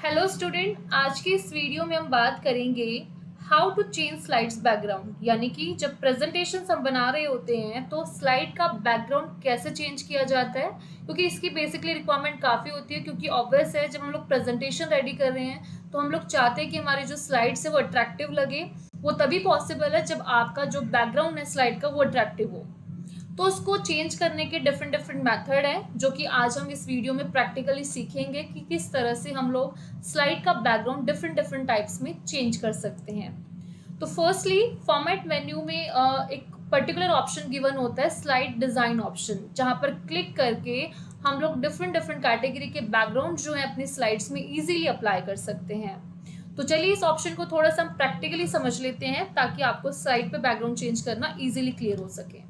Hello student, आज की इस वीडियो में हम बात करेंगे how to change slides background. यानी कि जब प्रेजेंटेशन हम बना रहे होते हैं तो स्लाइड का बैकग्राउंड कैसे चेंज किया जाता है, क्योंकि इसकी बेसिकली रिक्वायरमेंट काफ़ी होती है। क्योंकि ऑब्वियस है, जब हम लोग प्रेजेंटेशन रेडी कर रहे हैं तो हम लोग चाहते हैं कि हमारी जो स्लाइड्स है वो अट्रैक्टिव लगे। वो तभी पॉसिबल है जब आपका जो बैकग्राउंड है स्लाइड का वो अट्रैक्टिव हो। तो उसको चेंज करने के डिफरेंट डिफरेंट मेथड है, जो कि आज हम इस वीडियो में प्रैक्टिकली सीखेंगे कि किस तरह से हम लोग स्लाइड का बैकग्राउंड डिफरेंट डिफरेंट टाइप्स में चेंज कर सकते हैं। तो फर्स्टली फॉर्मेट मेन्यू में एक पर्टिकुलर ऑप्शन गिवन होता है, स्लाइड डिज़ाइन ऑप्शन, जहाँ पर क्लिक करके हम लोग डिफरेंट डिफरेंट कैटेगरी के बैकग्राउंड जो है अपनी स्लाइड्स में ईजिली अप्लाई कर सकते हैं। तो चलिए इस ऑप्शन को थोड़ा सा हम प्रैक्टिकली समझ लेते हैं ताकि आपको स्लाइड पे बैकग्राउंड चेंज करना ईजिली क्लियर हो सके।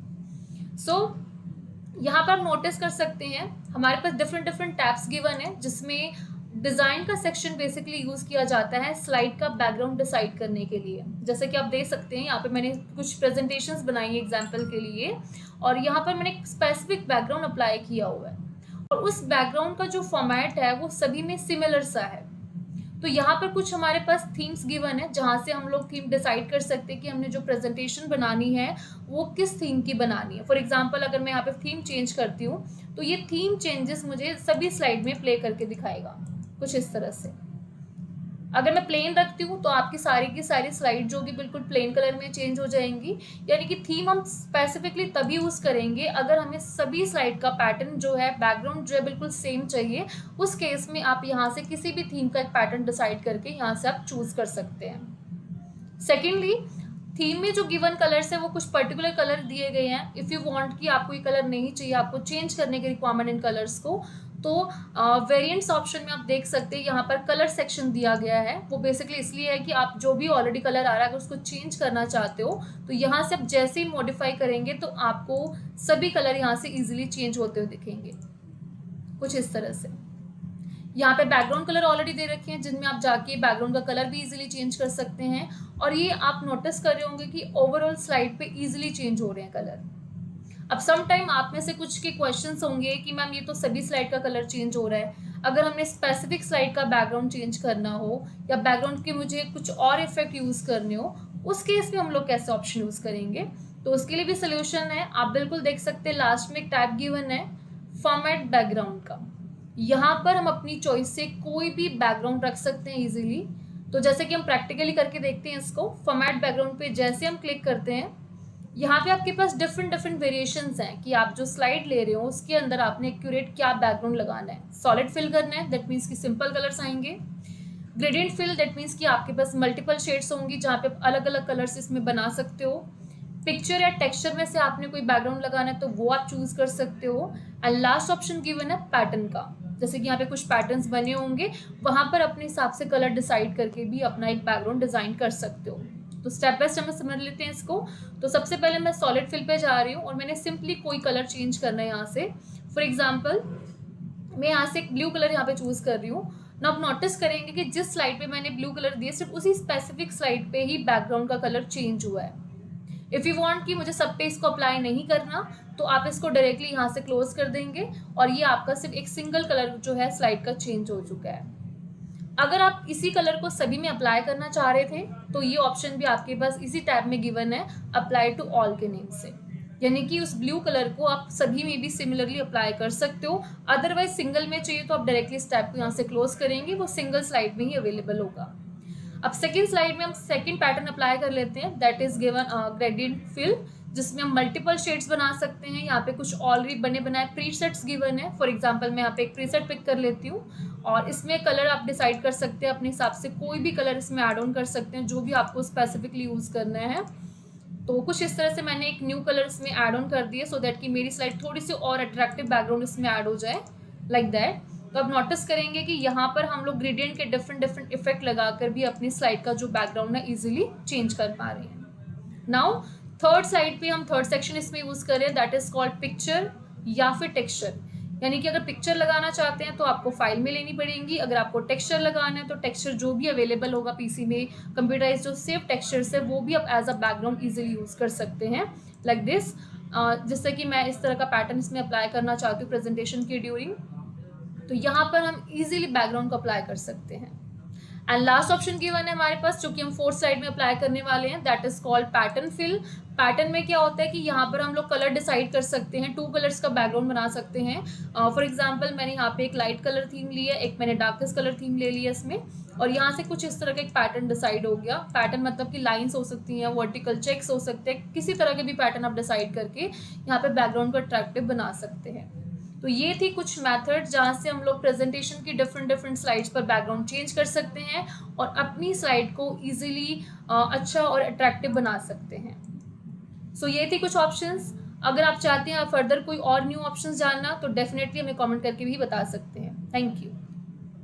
यहाँ पर आप नोटिस कर सकते हैं हमारे पास डिफरेंट डिफरेंट टैब्स गिवन है, जिसमें डिज़ाइन का सेक्शन बेसिकली यूज़ किया जाता है स्लाइड का बैकग्राउंड डिसाइड करने के लिए। जैसे कि आप देख सकते हैं यहाँ पे मैंने कुछ प्रेजेंटेशंस बनाई है एग्जाम्पल के लिए, और यहाँ पर मैंने एक स्पेसिफिक बैकग्राउंड अप्लाई किया हुआ है और उस बैकग्राउंड का जो फॉर्मेट है वो सभी में सिमिलर सा है। तो यहाँ पर कुछ हमारे पास थीम्स गिवन है, जहाँ से हम लोग थीम डिसाइड कर सकते हैं कि हमने जो प्रेजेंटेशन बनानी है वो किस थीम की बनानी है। फॉर एग्जांपल अगर मैं यहाँ पे थीम चेंज करती हूँ तो ये थीम चेंजेस मुझे सभी स्लाइड में प्ले करके दिखाएगा कुछ इस तरह से। अगर मैं प्लेन रखती हूँ तो आपकी सारी की सारी स्लाइड जो कि बिल्कुल प्लेन कलर में चेंज हो जाएंगी। यानी कि थीम हम स्पेसिफिकली तभी यूज़ करेंगे अगर हमें सभी स्लाइड का पैटर्न जो है, बैकग्राउंड जो है बिल्कुल सेम चाहिए। उस केस में आप यहाँ से किसी भी थीम का एक पैटर्न डिसाइड करके यहाँ से आप चूज कर सकते हैं। सेकेंडली, थीम में जो गिवन कलर्स है वो कुछ पर्टिकुलर कलर दिए गए हैं। इफ़ यू वांट कि आपको ये कलर नहीं चाहिए, आपको चेंज करने की रिक्वायरमेंट इन कलर्स को, तो वेरिएंट्स ऑप्शन में आप देख सकते हैं यहाँ पर कलर सेक्शन दिया गया है। वो बेसिकली इसलिए है कि आप जो भी ऑलरेडी कलर आ रहा है अगर उसको चेंज करना चाहते हो तो यहाँ से आप जैसे ही मॉडिफाई करेंगे तो आपको सभी कलर यहाँ से इजीली चेंज होते हुए दिखेंगे कुछ इस तरह से। यहाँ पे बैकग्राउंड कलर ऑलरेडी दे रखे हैं जिनमें आप जाके बैकग्राउंड का कलर भी इजीली चेंज कर सकते हैं। और ये आप नोटिस कर रहे होंगे कि ओवरऑल स्लाइड पे इजीली चेंज हो रहे हैं कलर। अब सम टाइम आप में से कुछ के क्वेश्चंस होंगे कि मैम ये तो सभी स्लाइड का कलर चेंज हो रहा है, अगर हमने स्पेसिफिक स्लाइड का बैकग्राउंड चेंज करना हो या बैकग्राउंड के मुझे कुछ और इफेक्ट यूज़ करने हो, उस केस में हम लोग कैसे ऑप्शन यूज़ करेंगे। तो उसके लिए भी सोल्यूशन है। आप बिल्कुल देख सकते हैं लास्ट में एक टैब गिवन है फॉर्मेट बैकग्राउंड का। यहाँ पर हम अपनी चॉइस से कोई भी बैकग्राउंड रख सकते हैं इजीली। तो जैसे कि हम प्रैक्टिकली करके देखते हैं इसको, फॉर्मेट बैकग्राउंड पे जैसे हम क्लिक करते हैं यहाँ पे आपके पास डिफरेंट डिफरेंट वेरिएशंस हैं कि आप जो स्लाइड ले रहे हो उसके अंदर आपने एक्यूरेट क्या बैकग्राउंड लगाना है। सॉलिड फिल करना है, दैट मीन्स कि सिंपल कलर्स आएंगे। ग्रेडियंट फिल, दैट मीन्स कि आपके पास मल्टीपल शेड्स होंगी जहाँ पे आप अलग अलग कलर्स इसमें बना सकते हो। पिक्चर या टेक्सचर में से आपने कोई बैकग्राउंड लगाना है तो वो आप चूज कर सकते हो। एंड लास्ट ऑप्शन गिवन है पैटर्न का, जैसे कि यहाँ पे कुछ पैटर्न्स बने होंगे, वहाँ पर अपने हिसाब से कलर डिसाइड करके भी अपना एक बैकग्राउंड डिजाइन कर सकते हो। तो स्टेप बाय स्टेप में समझ लेते हैं इसको। तो सबसे पहले मैं सॉलिड फिल पे जा रही हूँ और मैंने सिंपली कोई कलर चेंज करना है यहाँ से। फॉर एग्जाम्पल मैं यहाँ से एक ब्लू कलर यहाँ पे चूज कर रही हूँ ना। आप नोटिस करेंगे कि जिस स्लाइड पे मैंने ब्लू कलर दिया सिर्फ उसी स्पेसिफिक स्लाइड पे ही बैकग्राउंड का कलर चेंज हुआ है। इफ़ यू वांट कि मुझे सब पे इसको अप्लाई नहीं करना तो आप इसको डायरेक्टली यहाँ से क्लोज कर देंगे और ये आपका सिर्फ एक सिंगल कलर जो है स्लाइड का चेंज हो चुका है। अगर आप इसी कलर को सभी में अप्लाई करना चाह रहे थे तो ये ऑप्शन भी आपके पास इसी टैब में गिवन है, अप्लाई टू ऑल के नेम से। यानी कि उस ब्लू कलर को आप सभी में भी सिमिलरली अप्लाई कर सकते हो। अदरवाइज सिंगल में चाहिए तो आप डायरेक्टली इस टैब को यहाँ से क्लोज करेंगे, वो सिंगल स्लाइड में ही अवेलेबल होगा। अब सेकेंड स्लाइड में हम सेकेंड पैटर्न अप्लाई कर लेते हैं, that is given gradient fill, जिसमें हम मल्टीपल शेड्स बना सकते हैं। यहाँ पे कुछ ऑलरेडी बने बनाए प्रीसेट्स गिवन है। फॉर एग्जांपल मैं यहाँ पे एक प्रीसेट पिक कर लेती हूँ और इसमें कलर आप डिसाइड कर सकते हैं अपने हिसाब से, कोई भी कलर इसमें ऐड ऑन कर सकते हैं जो भी आपको स्पेसिफिकली यूज़ करना है। तो कुछ इस तरह से मैंने एक न्यू कलर इसमें ऐड ऑन कर दिए सो दैट कि मेरी स्लाइड थोड़ी सी और अट्रैक्टिव बैकग्राउंड इसमें ऐड हो जाए, लाइक दैट। तो अब नोटिस करेंगे कि यहाँ पर हम लोग ग्रेडियंट के डिफरेंट डिफरेंट इफेक्ट लगाकर भी अपनी स्लाइड का जो बैकग्राउंड है इजीली चेंज कर पा रहे हैं। नाउ थर्ड स्लाइड पे हम थर्ड सेक्शन इसमें यूज करें, दैट इज कॉल्ड पिक्चर या फिर टेक्सचर। यानी कि अगर पिक्चर लगाना चाहते हैं तो आपको फाइल में लेनी पड़ेगी, अगर आपको टेक्सचर लगाना है तो टेक्सचर जो भी अवेलेबल होगा पीसी में, कंप्यूटराइज जो सेव टेक्सचर्स है वो भी आप as a background easily use कर सकते हैं, लाइक दिस। जैसे कि मैं इस तरह का पैटर्न इसमें अप्लाई करना चाहती हूँ प्रेजेंटेशन के ड्यूरिंग, तो यहाँ पर हम इजीली बैकग्राउंड को अप्लाई कर सकते हैं। एंड लास्ट ऑप्शन गिवन है हमारे पास, जो कि हम फोर्थ स्लाइड में अप्लाई करने वाले हैं, that is called pattern fill. Pattern में क्या होता है कि यहाँ पर हम लोग कलर डिसाइड कर सकते हैं, 2 कलर्स का बैकग्राउंड बना सकते हैं। फॉर एग्जांपल मैंने यहाँ पे एक लाइट कलर थीम ली है, एक मैंने डार्केस्ट कलर थीम ले लिया इसमें, और यहाँ से कुछ इस तरह का एक पैटर्न डिसाइड हो गया। पैटर्न मतलब कि लाइंस हो सकती हैं, वर्टिकल चेक्स हो सकते हैं, किसी तरह के भी पैटर्न आप डिसाइड करके यहाँ पे बैकग्राउंड को अट्रैक्टिव बना सकते हैं। तो ये थी कुछ मेथड जहाँ से हम लोग प्रेजेंटेशन की डिफरेंट स्लाइड्स पर बैकग्राउंड चेंज कर सकते हैं और अपनी स्लाइड को इजीली अच्छा और अट्रैक्टिव बना सकते हैं। सो ये थी कुछ ऑप्शंस। अगर आप चाहते हैं फर्दर कोई और न्यू ऑप्शंस जानना तो डेफिनेटली हमें कमेंट करके भी बता सकते हैं। Thank you.